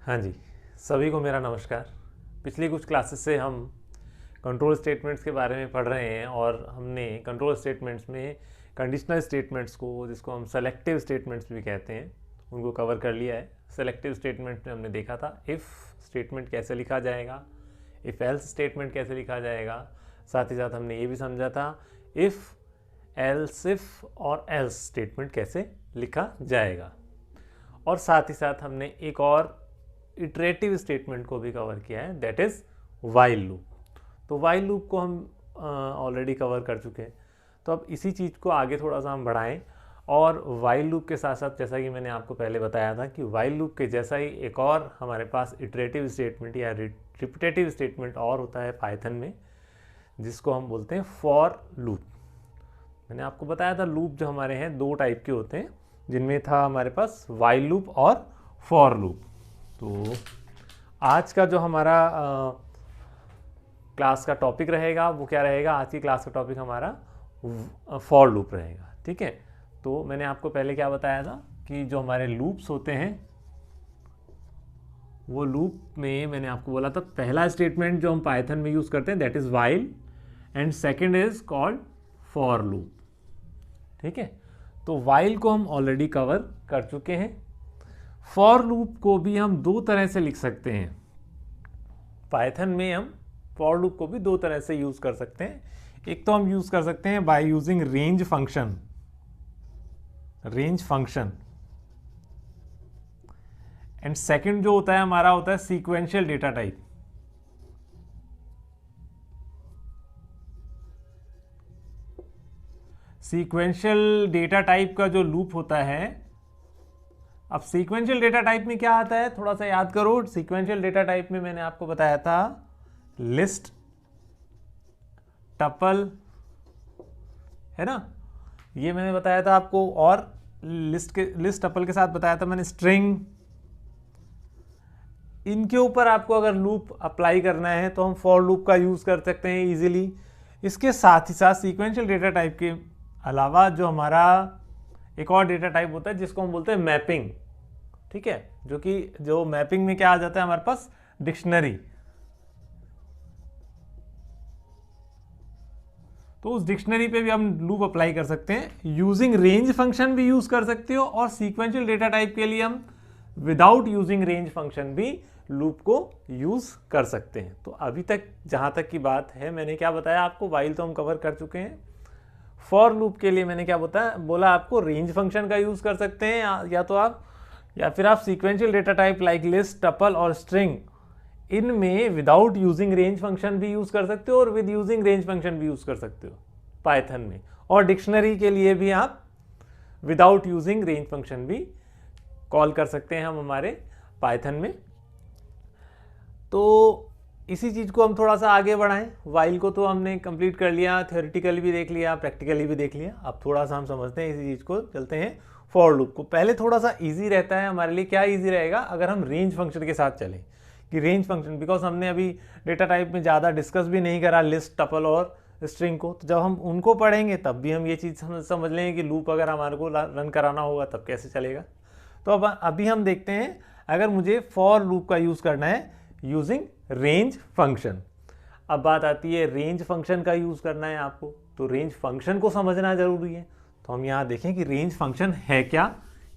हाँ जी, सभी को मेरा नमस्कार। पिछली कुछ क्लासेस से हम कंट्रोल स्टेटमेंट्स के बारे में पढ़ रहे हैं और हमने कंट्रोल स्टेटमेंट्स में कंडीशनल स्टेटमेंट्स को, जिसको हम सेलेक्टिव स्टेटमेंट्स भी कहते हैं, उनको कवर कर लिया है। सेलेक्टिव स्टेटमेंट में हमने देखा था इफ़ स्टेटमेंट कैसे लिखा जाएगा, इफ़ एल्स स्टेटमेंट कैसे लिखा जाएगा। साथ ही साथ हमने ये भी समझा था इफ़ एल्स इफ़ और एल्स स्टेटमेंट कैसे लिखा जाएगा। और साथ ही साथ हमने एक और इटरेटिव स्टेटमेंट को भी कवर किया है, दैट इज़ वाइल लूप। तो वाइल लूप को हम ऑलरेडी कवर कर चुके हैं। तो अब इसी चीज़ को आगे थोड़ा सा हम बढ़ाएं और वाइल लूप के साथ साथ, जैसा कि मैंने आपको पहले बताया था कि वाइल लूप के जैसा ही एक और हमारे पास इटरेटिव स्टेटमेंट या रिपीटेटिव स्टेटमेंट और होता है पाइथन में, जिसको हम बोलते हैं फॉर लूप। मैंने आपको बताया था लूप जो हमारे हैं दो टाइप के होते हैं, जिनमें था हमारे पास वाइल लूप और फॉर लूप। तो आज का जो हमारा क्लास का टॉपिक रहेगा वो क्या रहेगा? आज की क्लास का टॉपिक हमारा फॉर लूप रहेगा। ठीक है, तो मैंने आपको पहले क्या बताया था कि जो हमारे लूप्स होते हैं वो लूप में मैंने आपको बोला था पहला स्टेटमेंट जो हम पाइथन में यूज़ करते हैं that is while and second is called for loop. ठीक है, तो वाइल को हम ऑलरेडी कवर कर चुके हैं। फॉर लूप को भी हम दो तरह से लिख सकते हैं। पाइथन में हम फॉर लूप को भी दो तरह से यूज़ कर सकते हैं। एक तो हम यूज़ कर सकते हैं by using range function, and second जो होता है हमारा होता है sequential data type. Sequential data type का जो लूप होता है, अब सीक्वेंशियल डेटा टाइप में क्या आता है थोड़ा सा याद करो। सीक्वेंशियल डेटा टाइप में मैंने आपको बताया था लिस्ट, टपल, है ना, ये मैंने बताया था आपको। और लिस्ट टपल के साथ बताया था मैंने स्ट्रिंग। इनके ऊपर आपको अगर लूप अप्लाई करना है तो हम फॉर लूप का यूज कर सकते हैं इजीली। इसके साथ ही साथ सीक्वेंशियल डेटा टाइप के अलावा जो हमारा एक और डेटा टाइप होता है जिसको हम बोलते हैं मैपिंग। ठीक है, जो मैपिंग में क्या आ जाता है हमारे पास, डिक्शनरी। तो उस डिक्शनरी पे भी हम लूप अप्लाई कर सकते हैं। यूजिंग रेंज फंक्शन भी यूज कर सकते हो, और सीक्वेंशियल डेटा टाइप के लिए हम विदाउट यूजिंग रेंज फंक्शन भी लूप को यूज कर सकते हैं। तो अभी तक जहां तक की बात है, मैंने क्या बताया आपको, वाइल तो हम कवर कर चुके हैं। फॉर लूप के लिए मैंने क्या बोला आपको, रेंज फंक्शन का यूज कर सकते हैं, या फिर आप sequential data type like list, tuple और स्ट्रिंग, इनमें विदाउट यूजिंग रेंज फंक्शन भी यूज कर सकते हो और विद यूजिंग रेंज फंक्शन भी यूज कर सकते हो पाइथन में। और डिक्शनरी के लिए भी आप विदाउट यूजिंग रेंज फंक्शन भी कॉल कर सकते हैं हम हमारे पाइथन में। तो इसी चीज़ को हम थोड़ा सा आगे बढ़ाएं। वाइल को तो हमने कंप्लीट कर लिया, थ्योरेटिकली भी देख लिया, प्रैक्टिकली भी देख लिया। अब थोड़ा सा हम समझते हैं इसी चीज़ को, चलते हैं फॉर लूप को। पहले थोड़ा सा इजी रहता है हमारे लिए। क्या इजी रहेगा? अगर हम रेंज फंक्शन के साथ चलें, कि रेंज फंक्शन, बिकॉज हमने अभी डेटा टाइप में ज़्यादा डिस्कस भी नहीं करा लिस्ट, टपल और स्ट्रिंग को। तो जब हम उनको पढ़ेंगे तब भी हम ये चीज़ समझ लेंगे कि लूप अगर हमारे को रन कराना होगा तब कैसे चलेगा। तो अब अभी हम देखते हैं, अगर मुझे फॉर लूप का यूज़ करना है यूजिंग रेंज फंक्शन। अब बात आती है रेंज फंक्शन का यूज़ करना है आपको, तो रेंज फंक्शन को समझना जरूरी है। तो हम यहाँ देखें कि रेंज फंक्शन है क्या,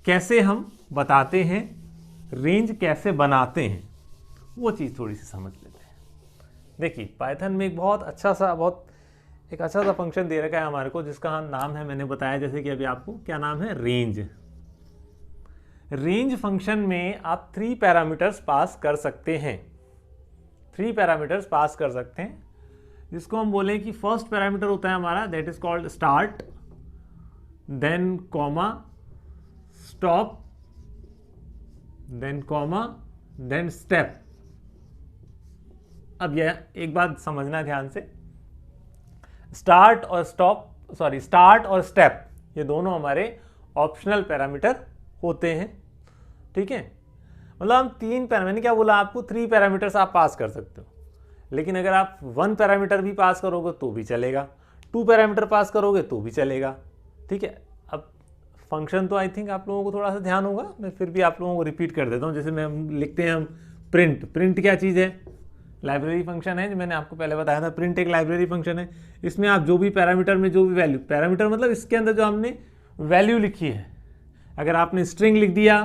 कैसे हम बताते हैं, रेंज कैसे बनाते हैं, वो चीज़ थोड़ी सी समझ लेते हैं। देखिए, पाइथन में एक अच्छा सा फंक्शन दे रखा है हमारे को, जिसका नाम है, मैंने बताया जैसे कि अभी आपको, क्या नाम है, रेंज। रेंज फंक्शन में आप 3 पैरामीटर्स पास कर सकते हैं। 3 पैरामीटर्स पास कर सकते हैं, जिसको हम बोले कि फर्स्ट पैरामीटर होता है हमारा, that is called start, then comma, stop, then comma, then step. अब यह एक बात समझना ध्यान से, स्टार्ट और स्टेप, ये दोनों हमारे ऑप्शनल पैरामीटर होते हैं। ठीक है, मतलब हम मैंने क्या बोला आपको, 3 पैरामीटर्स आप पास कर सकते हो। लेकिन अगर आप 1 पैरामीटर भी पास करोगे तो भी चलेगा, 2 पैरामीटर पास करोगे तो भी चलेगा। ठीक है, अब फंक्शन तो आई थिंक आप लोगों को थोड़ा सा ध्यान होगा, मैं फिर भी आप लोगों को रिपीट कर देता हूँ। जैसे मैं हम लिखते हैं हम प्रिंट क्या चीज़ है, लाइब्रेरी फंक्शन है, जो मैंने आपको पहले बताया था। प्रिंट एक लाइब्रेरी फंक्शन है, इसमें आप जो भी पैरामीटर में जो भी वैल्यू, पैरामीटर मतलब इसके अंदर जो हमने वैल्यू लिखी है, अगर आपने स्ट्रिंग लिख दिया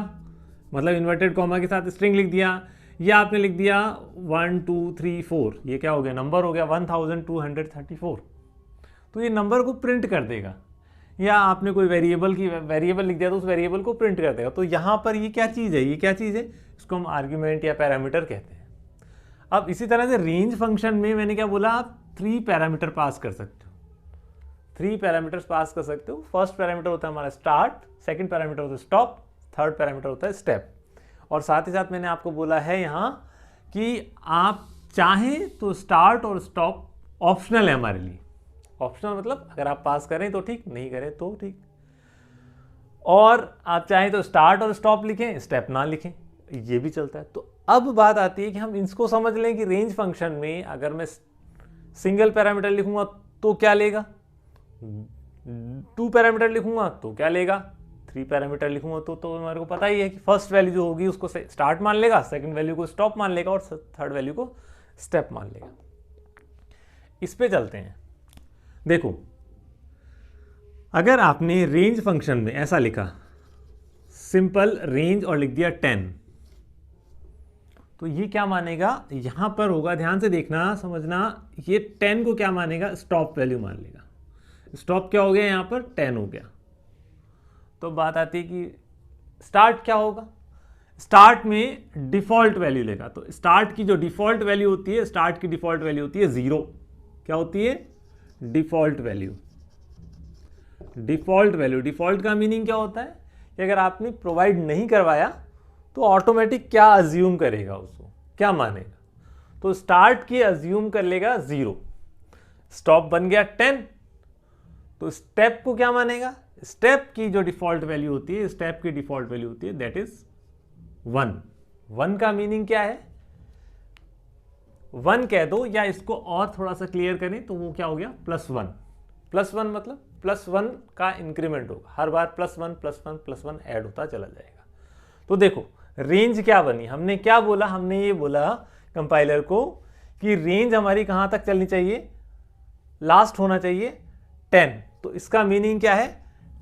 मतलब इन्वर्टेड कॉमा के साथ स्ट्रिंग लिख दिया, या आपने लिख दिया 1 2 3 4, ये क्या हो गया, नंबर हो गया 1234, तो ये नंबर को प्रिंट कर देगा। या आपने कोई वेरिएबल लिख दिया तो उस वेरिएबल को प्रिंट कर देगा। तो यहाँ पर ये क्या चीज़ है, ये क्या चीज़ है, इसको हम आर्ग्यूमेंट या पैरामीटर कहते हैं। अब इसी तरह से रेंज फंक्शन में मैंने क्या बोला, आप 3 पैरामीटर पास कर सकते हो, 3 पैरामीटर्स पास कर सकते हो। फर्स्ट पैरामीटर होता है हमारा स्टार्ट, सेकंड पैरामीटर होता है स्टॉप, थर्ड पैरामीटर होता है स्टेप। और साथ ही साथ मैंने आपको बोला है यहाँ कि आप चाहें तो स्टार्ट और स्टॉप ऑप्शनल है हमारे लिए। ऑप्शनल मतलब अगर आप पास करें तो ठीक, नहीं करें तो ठीक। और आप चाहें तो स्टार्ट और स्टॉप लिखें, स्टेप ना लिखें, ये भी चलता है। तो अब बात आती है कि हम इसको समझ लें कि रेंज फंक्शन में अगर मैं सिंगल पैरामीटर लिखूंगा तो क्या लेगा, 2 पैरामीटर लिखूंगा तो क्या लेगा, 3 पैरामीटर लिखूंगा तो हमारे को पता ही है कि फर्स्ट वैल्यू जो होगी उसको स्टार्ट मान लेगा, सेकंड वैल्यू को स्टॉप मान लेगा और थर्ड वैल्यू को स्टेप मान लेगा। इस पे चलते हैं। देखो, अगर आपने रेंज फंक्शन में ऐसा लिखा सिंपल रेंज और लिख दिया 10, तो ये क्या मानेगा, यहां पर होगा, ध्यान से देखना समझना, ये 10 को क्या मानेगा, स्टॉप वैल्यू मान लेगा। स्टॉप क्या हो गया, यहां पर 10 हो गया। तो बात आती है कि स्टार्ट क्या होगा, स्टार्ट में डिफॉल्ट वैल्यू लेगा। तो स्टार्ट की जो डिफॉल्ट वैल्यू होती है, स्टार्ट की डिफॉल्ट वैल्यू होती है 0। क्या होती है, default value. Default value, default का मीनिंग क्या होता है कि अगर आपने प्रोवाइड नहीं करवाया तो ऑटोमेटिक क्या अज्यूम करेगा, उसको क्या मानेगा। तो स्टार्ट की अज्यूम कर लेगा 0, स्टॉप बन गया 10, तो स्टेप को क्या मानेगा, स्टेप की जो डिफॉल्ट वैल्यू होती है, स्टेप की डिफॉल्ट वैल्यू होती है दैट इज 1। 1 का मीनिंग क्या है, 1 कह दो, या इसको और थोड़ा सा क्लियर करें तो वो क्या हो गया, +1। +1 मतलब +1 का इंक्रीमेंट होगा, हर बार +1 +1 +1 ऐड होता चला जाएगा। तो देखो रेंज क्या बनी, हमने क्या बोला, हमने ये बोला कंपाइलर को कि रेंज हमारी कहां तक चलनी चाहिए, लास्ट होना चाहिए 10। तो इसका मीनिंग क्या है,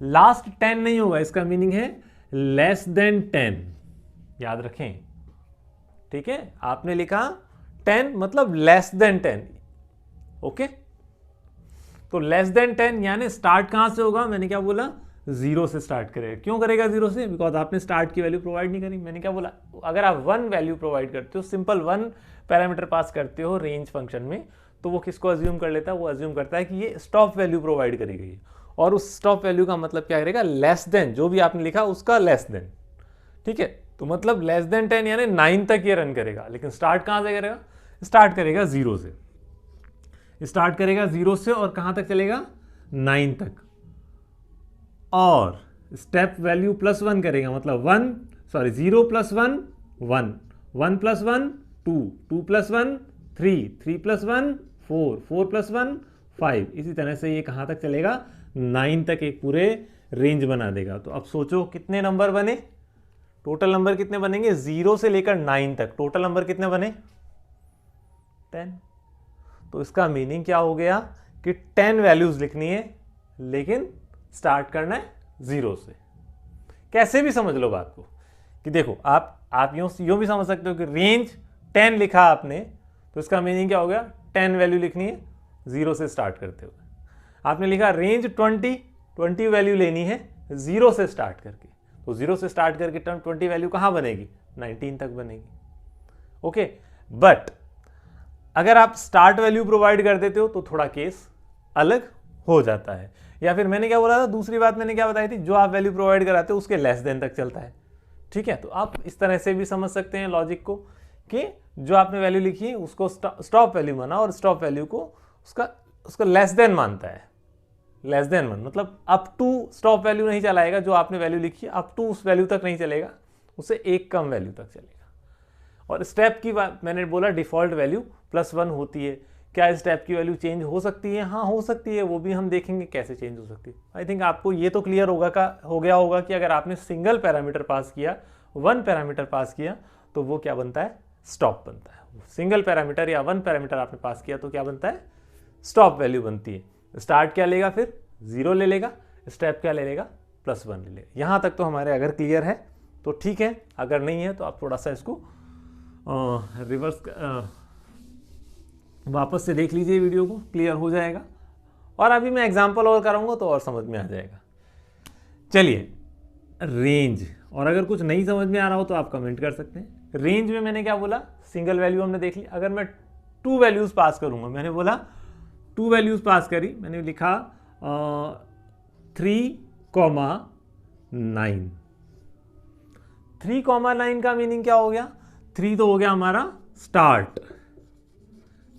लास्ट 10 नहीं होगा, इसका मीनिंग है लेस देन 10। याद रखें, ठीक है, आपने लिखा 10 मतलब लेस देन 10। ओके, तो लेस देन 10 यानी स्टार्ट कहां से होगा, मैंने क्या बोला, 0 से स्टार्ट करेगा। क्यों करेगा 0 से, बिकॉज आपने स्टार्ट की वैल्यू प्रोवाइड नहीं करी। मैंने क्या बोला, अगर आप 1 वैल्यू प्रोवाइड करते हो, सिंपल 1 पैरामीटर पास करते हो रेंज फंक्शन में, तो वो किसको अज्यूम कर लेता है, वो अज्यूम करता है कि ये स्टॉप वैल्यू प्रोवाइड करी गई है। और उस स्टॉप वैल्यू का मतलब क्या करेगा, लेस देन, जो भी आपने लिखा उसका लेस देन। ठीक है, तो मतलब लेस देन 10 यानी 9 तक ये रन करेगा। लेकिन स्टार्ट कहां से करेगा, स्टार्ट करेगा 0 से, स्टार्ट करेगा 0 से और कहां तक चलेगा, 9 तक। और स्टेप वैल्यू +1 करेगा, मतलब 0 + 1 1, 1 + 1 2, 2 + 1 3, 3 + 1 4, 4 + 1 5। इसी तरह से ये कहां तक चलेगा, 9 तक एक पूरे रेंज बना देगा। तो अब सोचो कितने नंबर बने, टोटल नंबर कितने बनेंगे, 0 से लेकर 9 तक टोटल नंबर कितने बने, 10। तो इसका मीनिंग क्या हो गया कि 10 वैल्यूज लिखनी है, लेकिन स्टार्ट करना है 0 से। कैसे भी समझ लो बात को कि देखो आप यूं भी समझ सकते हो कि रेंज 10 लिखा आपने, तो इसका मीनिंग क्या हो गया, 10 वैल्यू लिखनी है 0 से स्टार्ट करते हुए। आपने लिखा रेंज 20 वैल्यू लेनी है 0 से स्टार्ट करके, तो 0 से स्टार्ट करके 20 वैल्यू कहां बनेगी, 19 तक बनेगी। ओके, बट अगर आप स्टार्ट वैल्यू प्रोवाइड कर देते हो तो थोड़ा केस अलग हो जाता है। या फिर मैंने क्या बोला था, दूसरी बात मैंने क्या बताई थी, जो आप वैल्यू प्रोवाइड कराते हो उसके लेस देन तक चलता है। ठीक है, तो आप इस तरह से भी समझ सकते हैं लॉजिक को कि जो आपने वैल्यू लिखी है उसको स्टॉप वैल्यू माना और स्टॉप वैल्यू को उसका लेस देन मानता है। लेस देन मतलब अप टू स्टॉप वैल्यू नहीं चलाएगा, जो आपने वैल्यू लिखी है अप टू उस वैल्यू तक नहीं चलेगा, उससे एक कम वैल्यू तक चलेगा। और स्टेप की बात मैंने बोला डिफॉल्ट वैल्यू +1 होती है, क्या स्टेप की वैल्यू चेंज हो सकती है? हाँ हो सकती है, वो भी हम देखेंगे कैसे चेंज हो सकती है। आई थिंक आपको ये तो क्लियर हो गया होगा कि अगर आपने सिंगल पैरामीटर पास किया, वन पैरामीटर पास किया, तो वो क्या बनता है? स्टॉप बनता है। सिंगल पैरामीटर या वन पैरामीटर आपने पास किया तो क्या बनता है? स्टॉप वैल्यू बनती है। स्टार्ट क्या लेगा? फिर 0 ले लेगा। स्टेप क्या ले लेगा? +1 ले लेगा। यहाँ तक तो हमारे अगर क्लियर है तो ठीक है, अगर नहीं है तो आप थोड़ा सा इसको रिवर्स वापस से देख लीजिए वीडियो को, क्लियर हो जाएगा। और अभी मैं एग्जांपल और कराऊंगा तो और समझ में आ जाएगा। चलिए, रेंज, और अगर कुछ नहीं समझ में आ रहा हो तो आप कमेंट कर सकते हैं। रेंज में मैंने क्या बोला? सिंगल वैल्यू हमने देख ली। अगर मैं 2 वैल्यूज पास करूंगा, मैंने बोला 2 वैल्यूज पास करी, मैंने लिखा 3,9। 3,9 का मीनिंग क्या हो गया? 3 तो हो गया हमारा स्टार्ट,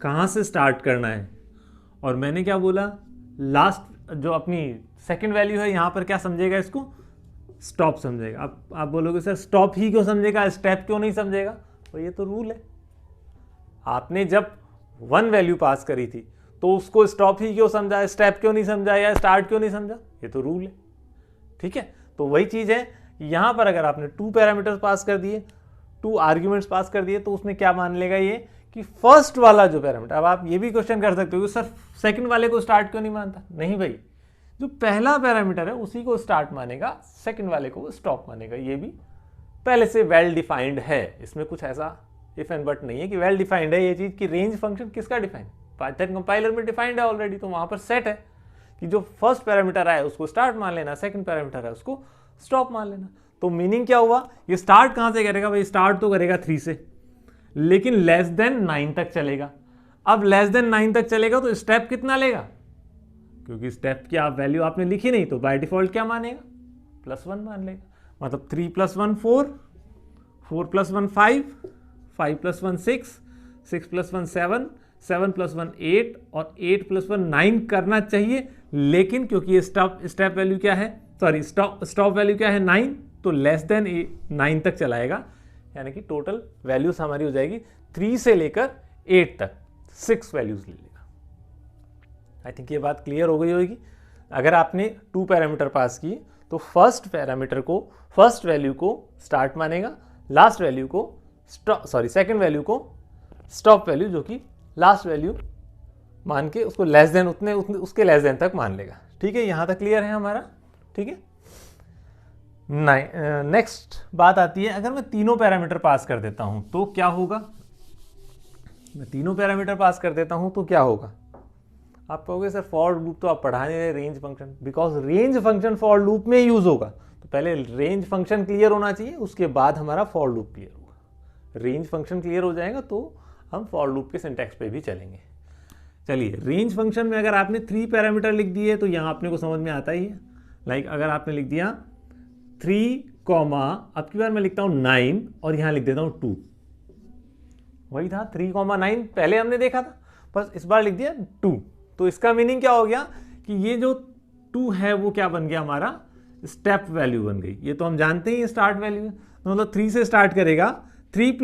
कहाँ से स्टार्ट करना है। और मैंने क्या बोला? लास्ट जो अपनी सेकंड वैल्यू है यहाँ पर क्या समझेगा? इसको स्टॉप समझेगा। आप बोलोगे सर स्टॉप ही क्यों समझेगा, स्टेप क्यों नहीं समझेगा? तो ये तो रूल है। आपने जब 1 वैल्यू पास करी थी तो उसको स्टॉप ही क्यों समझा, स्टेप क्यों नहीं समझा या स्टार्ट क्यों नहीं समझा? ये तो रूल है। ठीक है, तो वही चीज़ है यहाँ पर। अगर आपने 2 पैरामीटर्स पास कर दिए, 2 आर्ग्यूमेंट्स पास कर दिए, तो उसमें क्या मान लेगा ये कि फर्स्ट वाला जो पैरामीटर। अब आप ये भी क्वेश्चन कर सकते हो कि सर सेकंड वाले को स्टार्ट क्यों नहीं मानता? नहीं भाई, जो पहला पैरामीटर है उसी को स्टार्ट मानेगा, सेकंड वाले को स्टॉप मानेगा। ये भी पहले से वेल डिफाइंड है, इसमें कुछ ऐसा इफ एंड बट नहीं है कि वेल डिफाइंड है ये चीज कि रेंज फंक्शन किसका डिफाइंड, पाइथन कंपाइलर में डिफाइंड है ऑलरेडी। तो वहां पर सेट है कि जो फर्स्ट पैरामीटर है उसको स्टार्ट मान लेना, सेकंड पैरामीटर है उसको स्टॉप मान लेना। तो मीनिंग क्या हुआ? ये स्टार्ट कहां से करेगा भाई? स्टार्ट तो करेगा 3 से, लेकिन लेस देन 9 तक चलेगा। अब लेस देन 9 तक चलेगा तो स्टेप कितना लेगा? क्योंकि स्टेप की आप वैल्यू आपने लिखी नहीं, तो बाय डिफॉल्ट क्या मानेगा? +1 मान लेगा। मतलब 3 + 1 4, 4 + 1 5, 5 + 1 6, 6 + 1 7, 7 + 1 8 और 8 + 1 9 करना चाहिए। लेकिन क्योंकि ये स्टेप वैल्यू क्या है, सॉरी स्टॉप वैल्यू क्या है? 9, तो लेस देन 9 तक चलाएगा। यानी कि टोटल वैल्यूज हमारी हो जाएगी 3 से लेकर 8 तक, 6 वैल्यूज ले लेगा। आई थिंक ये बात क्लियर हो गई होगी। अगर आपने 2 पैरामीटर पास किए तो फर्स्ट पैरामीटर को, फर्स्ट वैल्यू को स्टार्ट मानेगा, लास्ट वैल्यू को सेकंड वैल्यू को स्टॉप वैल्यू, जो कि लास्ट वैल्यू मान के उसको लेस देन उसके लेस देन तक मान लेगा। ठीक है, यहां तक क्लियर है हमारा। ठीक है, नेक्स्ट बात आती है, अगर मैं तीनों पैरामीटर पास कर देता हूं तो क्या होगा? मैं तीनों पैरामीटर पास कर देता हूं तो क्या होगा? आप कहोगे सर फॉर लूप तो आप पढ़ा नहीं रहे range function, because range function for loop में यूज होगा। तो पहले रेंज फंक्शन क्लियर होना चाहिए, उसके बाद हमारा फॉर लूप क्लियर होगा। रेंज फंक्शन क्लियर हो जाएगा तो हम फॉर लूप के सिंटैक्स पे भी चलेंगे। चलिए, रेंज फंक्शन में अगर आपने 3 पैरामीटर लिख दिए तो यहाँ अपने को समझ में आता ही है। लाइक अगर आपने लिख दिया 3, अब की बार मैं लिखता हूँ 9 और यहाँ लिख देता हूँ 2। वही था 3,9 पहले हमने देखा था, बस इस बार लिख दिया 2। तो इसका मीनिंग क्या हो गया कि ये जो 2 है वो क्या बन गया? हमारा स्टेप वैल्यू बन गई। ये तो हम जानते हैं स्टार्ट वैल्यू है, तो मतलब 3 से स्टार्ट करेगा। 3 +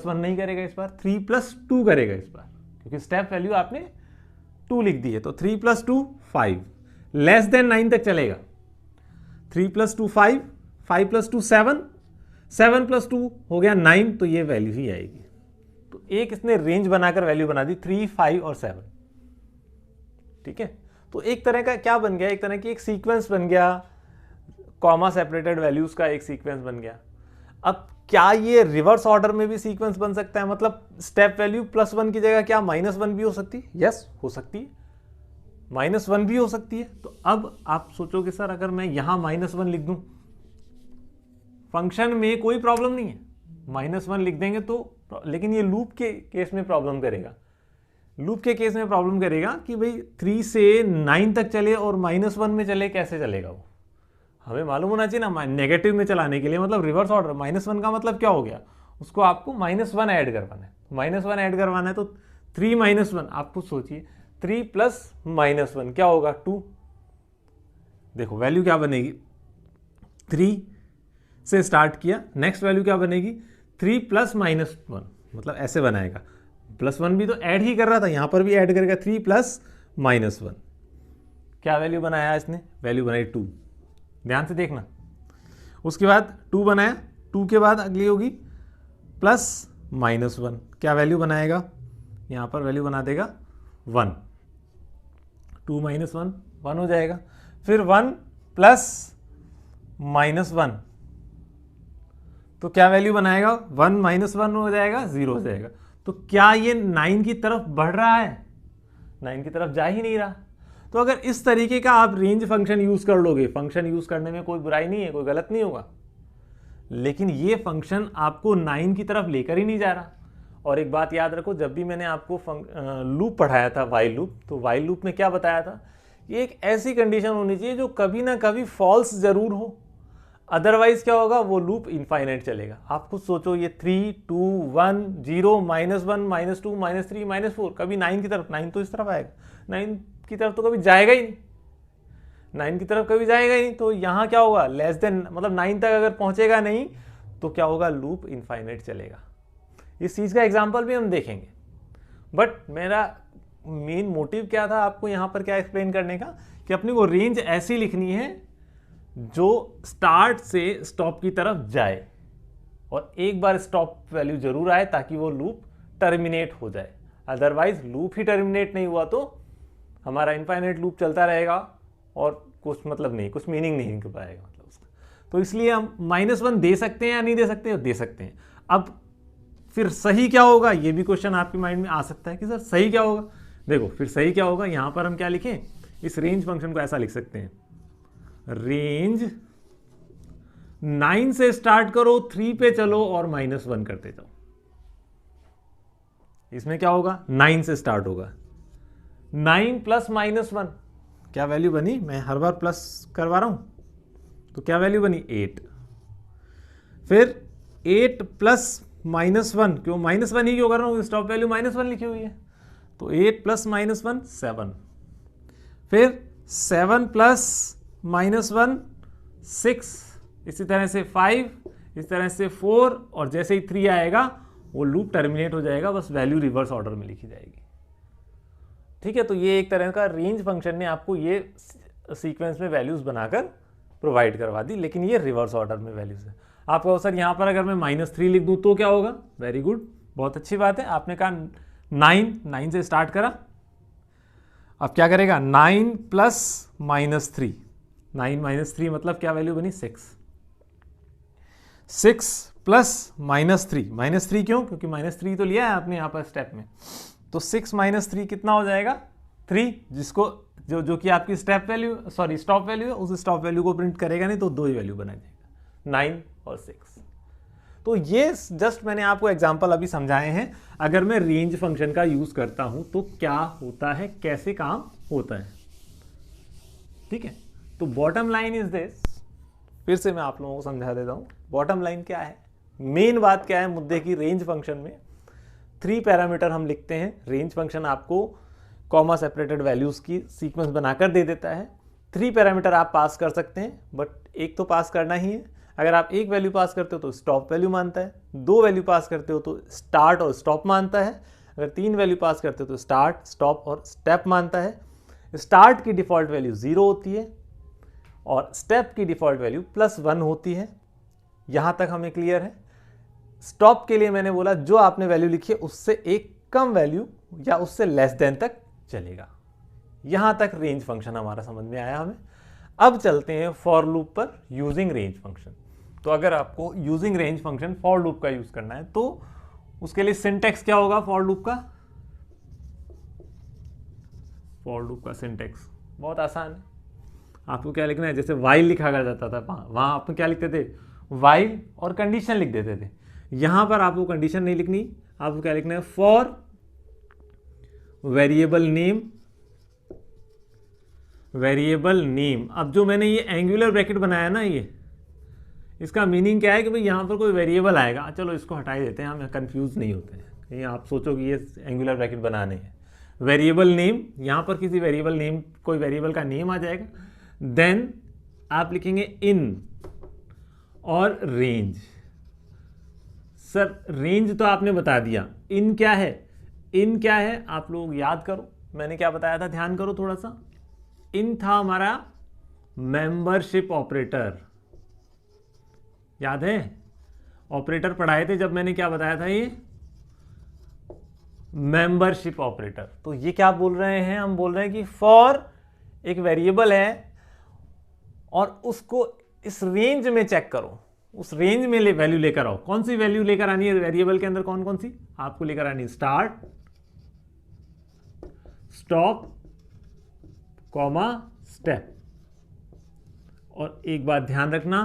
1 नहीं करेगा इस बार, 3 + 2 करेगा इस बार, क्योंकि स्टेप वैल्यू आपने 2 लिख दी है। तो 3 + 2 5, लेस देन 9 तक चलेगा। 3 + 2 5, 5 + 2 7, 7 + 2 हो गया 9, तो ये वैल्यू ही आएगी। तो एक इसने रेंज बनाकर वैल्यू बना दी 3, 5 और 7। ठीक है, तो एक तरह का क्या बन गया? एक तरह की एक सीक्वेंस बन गया, कॉमा सेपरेटेड वैल्यूज का एक सीक्वेंस बन गया। अब क्या ये रिवर्स ऑर्डर में भी सीक्वेंस बन सकता है? मतलब स्टेप वैल्यू +1 की जगह क्या -1 भी हो सकती है? यस, हो सकती है, -1 भी हो सकती है। तो अब आप सोचोगे सर अगर मैं यहां -1 लिख दूं, फंक्शन में कोई प्रॉब्लम नहीं है, -1 लिख देंगे तो, लेकिन ये लूप के केस में प्रॉब्लम करेगा। लूप के केस में प्रॉब्लम करेगा कि भाई 3 से 9 तक चले और -1 में चले, कैसे चलेगा वो? हमें मालूम होना चाहिए ना, नेगेटिव में चलाने के लिए, मतलब रिवर्स ऑर्डर। -1 का मतलब क्या हो गया? उसको आपको -1 ऐड करवाना है। -1 ऐड करवाना है तो 3 - 1, आप कुछ सोचिए, 3 + -1 क्या होगा? 2। देखो वैल्यू क्या बनेगी? 3 से स्टार्ट किया, नेक्स्ट वैल्यू क्या बनेगी? 3 + -1, मतलब ऐसे बनाएगा। +1 भी तो ऐड ही कर रहा था, यहां पर भी ऐड करेगा 3 + -1। क्या वैल्यू बनाया इसने? वैल्यू बनाई 2। ध्यान से देखना। उसके बाद 2 बनाया, 2 के बाद अगली होगी +-1। क्या वैल्यू बनाएगा? यहां पर वैल्यू बना देगा 1। 2 - 1 1 हो जाएगा। फिर 1 + -1, तो क्या वैल्यू बनाएगा? 1 - 1 हो जाएगा, 0 हो जाएगा। तो क्या ये 9 की तरफ बढ़ रहा है? 9 की तरफ जा ही नहीं रहा। तो अगर इस तरीके का आप रेंज फंक्शन यूज कर लोगे, फंक्शन यूज करने में कोई बुराई नहीं है, कोई गलत नहीं होगा, लेकिन ये फंक्शन आपको 9 की तरफ लेकर ही नहीं जा रहा। और एक बात याद रखो, जब भी मैंने आपको लूप पढ़ाया था, वाइल लूप, तो वाइल लूप में क्या बताया था? ये एक ऐसी कंडीशन होनी चाहिए जो कभी ना कभी फॉल्स जरूर हो, अदरवाइज क्या होगा? वो लूप इनफाइनाइट चलेगा। आप खुद सोचो, ये 3 2 1 0 -1 -2 -3 -4, कभी 9 की तरफ, 9 तो इस तरफ आएगा, 9 की तरफ तो कभी जाएगा ही नहीं, 9 की तरफ कभी जाएगा ही नहीं। तो यहाँ क्या होगा? लेस देन, मतलब 9 तक अगर पहुंचेगा नहीं तो क्या होगा? लूप इनफाइनाइट चलेगा। इस चीज़ का एग्जाम्पल भी हम देखेंगे। बट मेरा मेन मोटिव क्या था आपको यहाँ पर क्या एक्सप्लेन करने का, कि अपनी को रेंज ऐसी लिखनी है जो स्टार्ट से स्टॉप की तरफ जाए, और एक बार स्टॉप वैल्यू जरूर आए ताकि वो लूप टर्मिनेट हो जाए। अदरवाइज लूप ही टर्मिनेट नहीं हुआ तो हमारा इनफाइनाइट लूप चलता रहेगा और कुछ मतलब नहीं, कुछ मीनिंग नहीं कर पाएगा मतलब उसका। तो इसलिए हम -1 दे सकते हैं या नहीं दे सकते? दे सकते हैं। अब फिर सही क्या होगा? ये भी क्वेश्चन आपके माइंड में आ सकता है कि सर सही क्या होगा? देखो फिर सही क्या होगा, यहां पर हम क्या लिखें? इस रेंज फंक्शन को ऐसा लिख सकते हैं, रेंज 9 से स्टार्ट करो, 3 पे चलो और -1 करते जाओ। इसमें क्या होगा? 9 से स्टार्ट होगा, 9 + -1, क्या वैल्यू बनी? मैं हर बार प्लस करवा रहा हूं, तो क्या वैल्यू बनी? 8। फिर 8 + -1, क्यों -1 ही क्यों कर रहा हूं? स्टॉप वैल्यू -1 लिखी हुई है, तो 8 + -1 7। फिर 7 + -1 6, इसी तरह से 5, इस तरह से 4, और जैसे ही 3 आएगा वो लूप टर्मिनेट हो जाएगा, बस वैल्यू रिवर्स ऑर्डर में लिखी जाएगी। ठीक है, तो ये एक तरह का रेंज फंक्शन ने आपको ये सीक्वेंस में वैल्यूज बनाकर प्रोवाइड करवा दी, लेकिन ये रिवर्स ऑर्डर में वैल्यूज है। आपको सर यहाँ पर अगर मैं -3 लिख दूँ तो क्या होगा? वेरी गुड, बहुत अच्छी बात है। आपने कहा 9 से स्टार्ट करा, अब क्या करेगा? 9 + -3, 9 - 3 मतलब क्या वैल्यू बनी? 6। 6 + -3, -3 क्यों? क्योंकि -3 तो लिया है आपने यहाँ पर स्टेप में, तो 6 - 3 कितना हो जाएगा? 3, जिसको जो कि आपकी step value, sorry stop value है, उस स्टॉप वैल्यू को प्रिंट करेगा नहीं तो 2 ही वैल्यू बना जाएगा, 9 और 6। तो ये जस्ट मैंने आपको एग्जांपल अभी समझाए हैं। अगर मैं रेंज फंक्शन का यूज करता हूं तो क्या होता है, कैसे काम होता है। ठीक है, तो बॉटम लाइन इज दिस, फिर से मैं आप लोगों को समझा देता हूं। बॉटम लाइन क्या है, मेन बात क्या है मुद्दे की? रेंज फंक्शन में 3 पैरामीटर हम लिखते हैं। रेंज फंक्शन आपको कॉमा सेपरेटेड वैल्यूज की सीक्वेंस बनाकर दे देता है। 3 पैरामीटर आप पास कर सकते हैं, बट एक तो पास करना ही है। अगर आप एक वैल्यू पास करते हो तो स्टॉप वैल्यू मानता है, 2 वैल्यू पास करते हो तो स्टार्ट और स्टॉप मानता है, अगर 3 वैल्यू पास करते हो तो स्टार्ट, स्टॉप और स्टेप मानता है। स्टार्ट की डिफॉल्ट वैल्यू 0 होती है और स्टेप की डिफॉल्ट वैल्यू +1 होती है। यहां तक हमें क्लियर है। स्टॉप के लिए मैंने बोला जो आपने वैल्यू लिखी है उससे एक कम वैल्यू या उससे लेस देन तक चलेगा। यहां तक रेंज फंक्शन हमारा समझ में आया हमें। अब चलते हैं फॉर लूप पर यूजिंग रेंज फंक्शन। तो अगर आपको using range function for loop का यूज करना है तो उसके लिए सिंटेक्स क्या होगा फॉर लूप का? फॉर लूप का सिंटेक्स बहुत आसान है। आपको क्या लिखना है, जैसे वाइल लिखा कर जाता था वहां आप क्या लिखते थे? वाइल और कंडीशन लिख देते थे। यहां पर आपको कंडीशन नहीं लिखनी, आपको क्या लिखना है? For variable name, variable name. अब जो मैंने ये एंगुलर ब्रैकेट बनाया ना, ये इसका मीनिंग क्या है कि भाई यहां पर कोई वेरिएबल आएगा। चलो इसको हटा ही देते हैं, हम कंफ्यूज नहीं होते हैं कहीं आप सोचो कि ये एंगुलर ब्रैकेट बनाने हैं। वेरिएबल नेम, यहां पर किसी वेरिएबल नेम, कोई वेरिएबल का नेम आ जाएगा। देन आप लिखेंगे इन और रेंज। सर रेंज तो आपने बता दिया, इन क्या है? इन क्या है आप लोग याद करो, मैंने क्या बताया था, ध्यान करो थोड़ा सा। इन था हमारा मेंबरशिप ऑपरेटर, याद है ऑपरेटर पढ़ाए थे जब, मैंने क्या बताया था, ये मेंबरशिप ऑपरेटर। तो ये क्या बोल रहे हैं, हम बोल रहे हैं कि फॉर एक वेरिएबल है और उसको इस रेंज में चेक करो, उस रेंज में वैल्यू लेकर आओ। कौन सी वैल्यू लेकर आनी है वेरिएबल के अंदर, कौन कौन सी आपको लेकर आनी है, स्टार्ट, स्टॉप, कॉमा, स्टेप। और एक बात ध्यान रखना,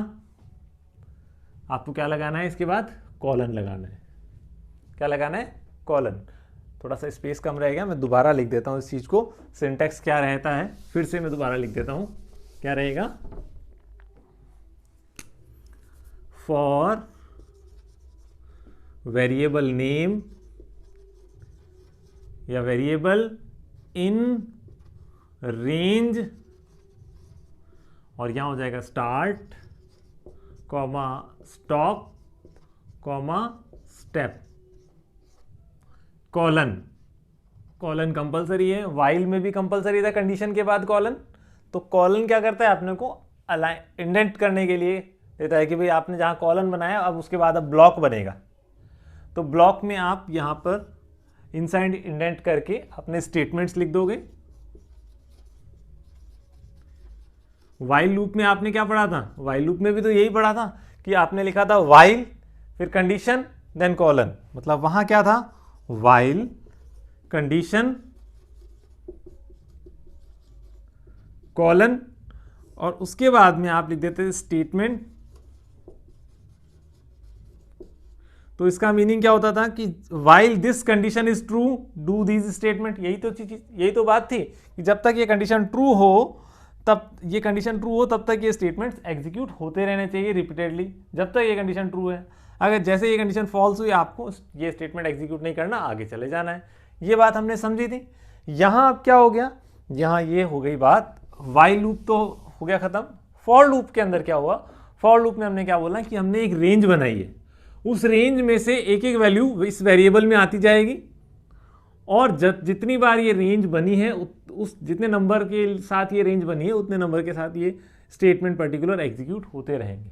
आपको क्या लगाना है इसके बाद, कॉलन लगाना है। क्या लगाना है, कॉलन। थोड़ा सा स्पेस कम रहेगा, मैं दोबारा लिख देता हूं इस चीज को, सिंटैक्स क्या रहता है फिर से मैं दोबारा लिख देता हूं, क्या रहेगा, फॉर वेरिएबल नेम या वेरिएबल इन रेंज, और यहां हो जाएगा start, comma, stop, comma, step, colon. Colon compulsory है, वाइल में भी कंपलसरी था कंडीशन के बाद कॉलन। तो कॉलन क्या करता है, अपने को इंडेंट करने के लिए देता है कि भाई आपने जहां कॉलन बनाया अब उसके बाद अब ब्लॉक बनेगा, तो ब्लॉक में आप यहां पर इनसाइड इंडेंट करके अपने स्टेटमेंट्स लिख दोगे। वाइल लूप में आपने क्या पढ़ा था, वाइल लूप में भी तो यही पढ़ा था कि आपने लिखा था वाइल, फिर कंडीशन, देन कॉलन। मतलब वहां क्या था, वाइल, कंडीशन, कॉलन, और उसके बाद में आप लिख देते थे स्टेटमेंट। तो इसका मीनिंग क्या होता था कि while this condition is true do this statement. यही तो बात थी कि जब तक ये कंडीशन ट्रू हो तब तक ये स्टेटमेंट्स एग्जीक्यूट होते रहने चाहिए रिपीटेडली, जब तक ये कंडीशन ट्रू है। अगर जैसे ये कंडीशन फॉल्स हुई आपको ये स्टेटमेंट एग्जीक्यूट नहीं करना, आगे चले जाना है। ये बात हमने समझी थी। यहां अब क्या हो गया, यहां ये हो गई बात, वाइल लूप तो हो गया खत्म। फॉर लूप के अंदर क्या हुआ, फॉर लूप में हमने क्या बोला कि हमने एक रेंज बनाई है, उस रेंज में से एक एक वैल्यू इस वेरिएबल में आती जाएगी, और जितनी बार ये रेंज बनी है उस जितने नंबर के साथ ये रेंज बनी है उतने नंबर के साथ ये स्टेटमेंट पर्टिकुलर एग्जीक्यूट होते रहेंगे।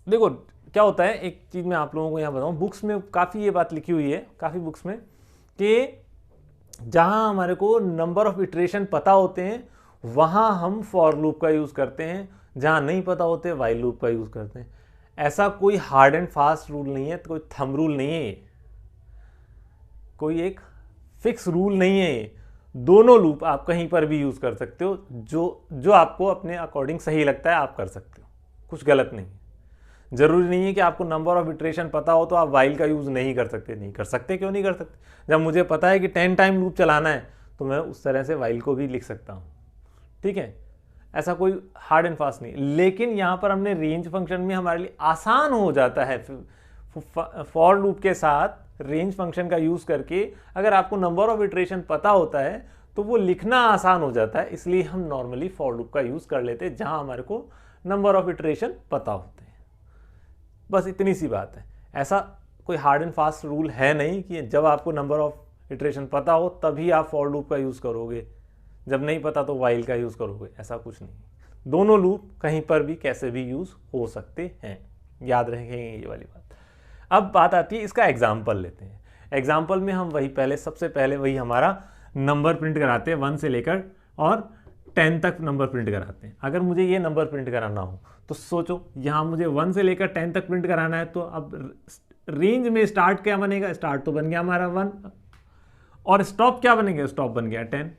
देखो क्या होता है, एक चीज मैं आप लोगों को यहाँ बताऊं, बुक्स में काफ़ी ये बात लिखी हुई है, काफ़ी बुक्स में, कि जहां हमारे को नंबर ऑफ इटरेशन पता होते हैं वहां हम फॉर लूप का यूज़ करते हैं, जहां नहीं पता होते वाइल लूप का यूज़ करते हैं। ऐसा कोई हार्ड एंड फास्ट रूल नहीं है, कोई थंब रूल नहीं है, कोई एक फिक्स रूल नहीं है। दोनों लूप आप कहीं पर भी यूज़ कर सकते हो, जो आपको अपने अकॉर्डिंग सही लगता है आप कर सकते हो, कुछ गलत नहीं है। जरूरी नहीं है कि आपको नंबर ऑफ इटरेशन पता हो तो आप वाइल का यूज़ नहीं कर सकते। नहीं कर सकते, क्यों नहीं कर सकते, जब मुझे पता है कि 10 टाइम लूप चलाना है तो मैं उस तरह से वाइल को भी लिख सकता हूँ, ठीक है। ऐसा कोई हार्ड एंड फास्ट नहीं। लेकिन यहाँ पर हमने रेंज फंक्शन में हमारे लिए आसान हो जाता है, फॉर लूप के साथ रेंज फंक्शन का यूज़ करके अगर आपको नंबर ऑफ इटरेशन पता होता है तो वो लिखना आसान हो जाता है। इसलिए हम नॉर्मली फॉर लूप का यूज़ कर लेते हैं जहाँ हमारे को नंबर ऑफ इटरेशन पता होते हैं। बस इतनी सी बात है। ऐसा कोई हार्ड एंड फास्ट रूल है नहीं कि जब आपको नंबर ऑफ इटरेशन पता हो तभी आप फॉर लूप का यूज़ करोगे, जब नहीं पता तो वाइल का यूज़ करोगे, ऐसा कुछ नहीं। दोनों लूप कहीं पर भी कैसे भी यूज़ हो सकते हैं, याद रखेंगे ये वाली बात। अब बात आती है इसका एग्जाम्पल लेते हैं। एग्जाम्पल में हम सबसे पहले वही हमारा नंबर प्रिंट कराते हैं, 1 से लेकर और 10 तक नंबर प्रिंट कराते हैं। अगर मुझे ये नंबर प्रिंट कराना हो तो सोचो, यहाँ मुझे 1 से लेकर 10 तक प्रिंट कराना है, तो अब रेंज में स्टार्ट क्या बनेगा, स्टार्ट तो बन गया हमारा 1, और स्टॉप क्या बनेगा, स्टॉप बन गया 10।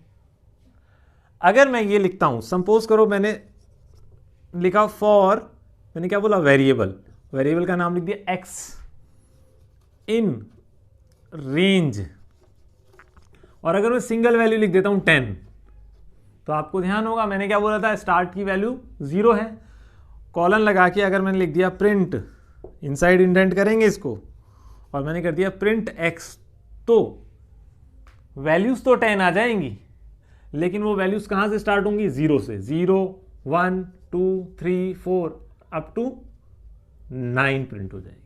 अगर मैं ये लिखता हूं, सपोज करो मैंने लिखा फॉर, मैंने क्या बोला, वेरिएबल का नाम लिख दिया एक्स इन रेंज, और अगर मैं सिंगल वैल्यू लिख देता हूं 10, तो आपको ध्यान होगा मैंने क्या बोला था, स्टार्ट की वैल्यू 0 है। कॉलन लगा के अगर मैंने लिख दिया प्रिंट, इनसाइड इंडेंट करेंगे इसको, और मैंने कर दिया प्रिंट एक्स, तो वैल्यूज तो 10 आ जाएंगी, लेकिन वो वैल्यूज कहां से स्टार्ट होंगी, 0 से। 0 1 2 3 4 अप टू 9 प्रिंट हो जाएगी।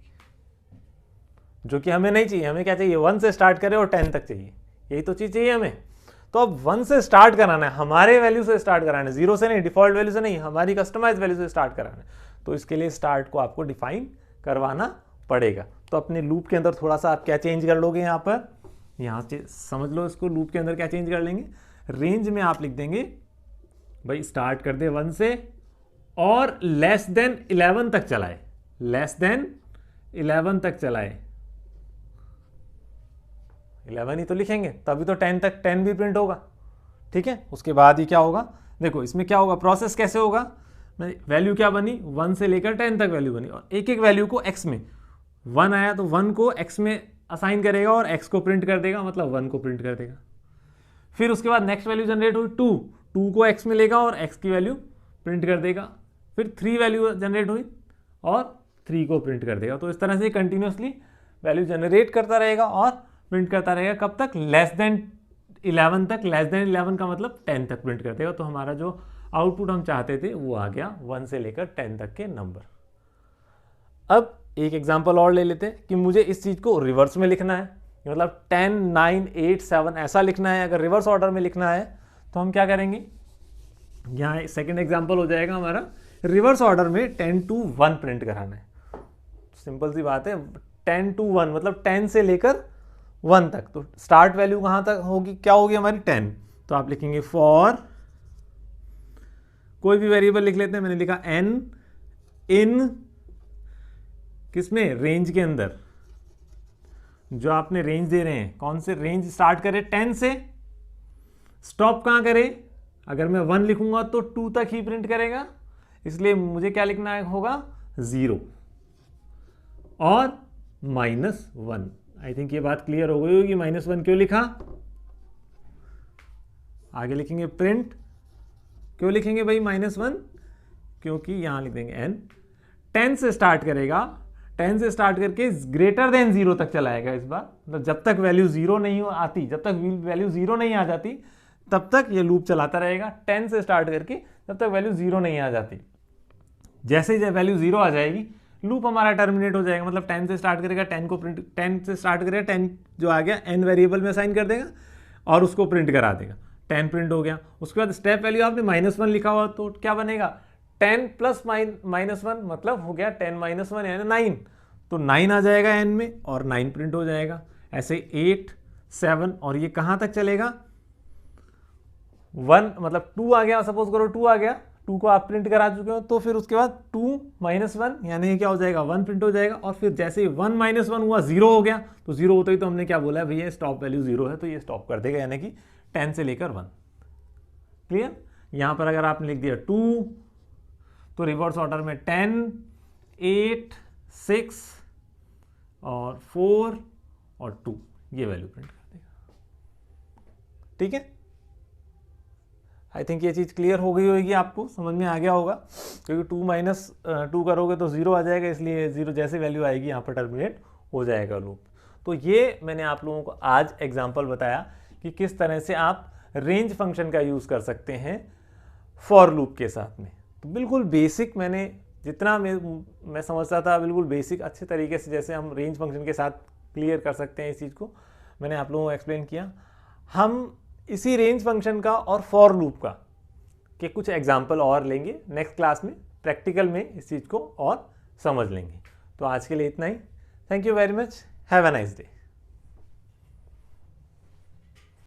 जो कि हमें नहीं चाहिए। हमें क्या चाहिए, 1 से स्टार्ट करें और 10 तक चाहिए, यही तो चीज़ चाहिए हमें। तो अब 1 से स्टार्ट कराना है, हमारे वैल्यू से स्टार्ट कराना है, 0 से नहीं, डिफॉल्ट वैल्यू से नहीं, हमारी कस्टमाइज वैल्यू से स्टार्ट कराना है। तो इसके लिए स्टार्ट को आपको डिफाइन करवाना पड़ेगा। तो अपने लूप के अंदर थोड़ा सा आप क्या चेंज कर लोगे, यहाँ पर, यहाँ से समझ लो इसको, लूप के अंदर क्या चेंज कर लेंगे, रेंज में आप लिख देंगे भाई स्टार्ट कर दे 1 से और लेस देन 11 तक चलाए, लेस देन 11 तक चलाए, 11 ही तो लिखेंगे, तभी तो 10 तक 10 भी प्रिंट होगा। ठीक है, उसके बाद ही क्या होगा, देखो इसमें क्या होगा, प्रोसेस कैसे होगा, वैल्यू क्या बनी, 1 से लेकर 10 तक वैल्यू बनी, और एक एक वैल्यू को x में, 1 आया तो 1 को x में असाइन करेगा और x को प्रिंट कर देगा, मतलब 1 को प्रिंट कर देगा। फिर उसके बाद नेक्स्ट वैल्यू जनरेट हुई 2 को x में लेगा और x की वैल्यू प्रिंट कर देगा। फिर 3 वैल्यू जनरेट हुई और 3 को प्रिंट कर देगा। तो इस तरह से कंटिन्यूसली वैल्यू जनरेट करता रहेगा और प्रिंट करता रहेगा, कब तक, लेस देन 11 तक। लेस देन 11 का मतलब 10 तक प्रिंट कर देगा। तो हमारा जो आउटपुट हम चाहते थे वो आ गया 1 से लेकर 10 तक के नंबर। अब एक एग्जांपल और ले लेते हैं कि मुझे इस चीज़ को रिवर्स में लिखना है, मतलब 10, 9, 8, 7 ऐसा लिखना है। अगर रिवर्स ऑर्डर में लिखना है तो हम क्या करेंगे, यहाँ सेकंड एग्जांपल हो जाएगा हमारा, रिवर्स ऑर्डर में 10 to 1 प्रिंट कराना है। सिंपल सी बात है, 10 to 1 मतलब 10 से लेकर 1 तक। तो स्टार्ट वैल्यू कहाँ तक होगी, क्या होगी हमारी, 10। तो आप लिखेंगे फॉर, कोई भी वेरिएबल लिख लेते हैं, मैंने लिखा n इन, किसमें, रेंज के अंदर, जो आपने रेंज दे रहे हैं, कौन से रेंज स्टार्ट करें 10 से, स्टॉप कहाँ करें, अगर मैं 1 लिखूंगा तो 2 तक ही प्रिंट करेगा, इसलिए मुझे क्या लिखना होगा, 0 और -1। आई थिंक ये बात क्लियर हो गई होगी, -1 क्यों लिखा। आगे लिखेंगे प्रिंट, क्यों लिखेंगे भाई -1, क्योंकि यहां लिख देंगे n, 10 से स्टार्ट करेगा, 10 से स्टार्ट करके ग्रेटर देन 0 तक चलाएगा इस बार, मतलब जब तक वैल्यू 0 नहीं आती, जब तक वैल्यू 0 नहीं आ जाती तब तक ये लूप चलाता रहेगा। 10 से स्टार्ट करके जब तक वैल्यू 0 नहीं आ जाती, जैसे ही जब वैल्यू 0 आ जाएगी लूप हमारा टर्मिनेट हो जाएगा। मतलब 10 से स्टार्ट करेगा, 10 को प्रिंट, 10 से स्टार्ट करेगा, 10 जो आ गया n वेरिएबल में असाइन कर देगा और उसको प्रिंट करा देगा, 10 प्रिंट हो गया। उसके बाद स्टेप वैल्यू आपने -1 लिखा हुआ तो क्या बनेगा, 10 प्लस -1 मतलब हो गया 10 - 1 यानी 9, तो 9 आ जाएगा n में और 9 प्रिंट हो जाएगा। ऐसे 8, 7 और ये कहाँ तक चलेगा, 1 मतलब 2 आ गया, सपोज करो 2 आ गया, 2 को आप प्रिंट करा चुके हो, तो फिर उसके बाद 2 - 1 यानी क्या हो जाएगा, 1 प्रिंट हो जाएगा। और फिर जैसे ही 1 - 1 हुआ 0 हो गया, तो 0 होते ही तो हमने क्या बोला है भैया, स्टॉप वैल्यू 0 है, तो ये स्टॉप कर देगा, यानी कि 10 से लेकर 1। क्लियर। यहां पर अगर आपने लिख दिया 2 तो रिवर्स ऑर्डर में 10, 8, 6 और 4 और 2 ये वैल्यू प्रिंट कर देगा। ठीक है, आई थिंक ये चीज़ क्लियर हो गई होगी, आपको समझ में आ गया होगा, क्योंकि 2 - 2 करोगे तो 0 आ जाएगा, इसलिए 0 जैसे वैल्यू आएगी यहाँ पर टर्मिनेट हो जाएगा लूप। तो ये मैंने आप लोगों को आज एग्जांपल बताया कि किस तरह से आप रेंज फंक्शन का यूज़ कर सकते हैं फॉर लूप के साथ में। तो बिल्कुल बेसिक, मैंने जितना मैं समझता था बिल्कुल बेसिक अच्छे तरीके से जैसे हम रेंज फंक्शन के साथ क्लियर कर सकते हैं इस चीज़ को, मैंने आप लोगों को एक्सप्लेन किया। हम इसी रेंज फंक्शन का और फॉर लूप का के कुछ एग्जाम्पल और लेंगे नेक्स्ट क्लास में, प्रैक्टिकल में इस चीज़ को और समझ लेंगे। तो आज के लिए इतना ही। Thank you very much, have a nice day.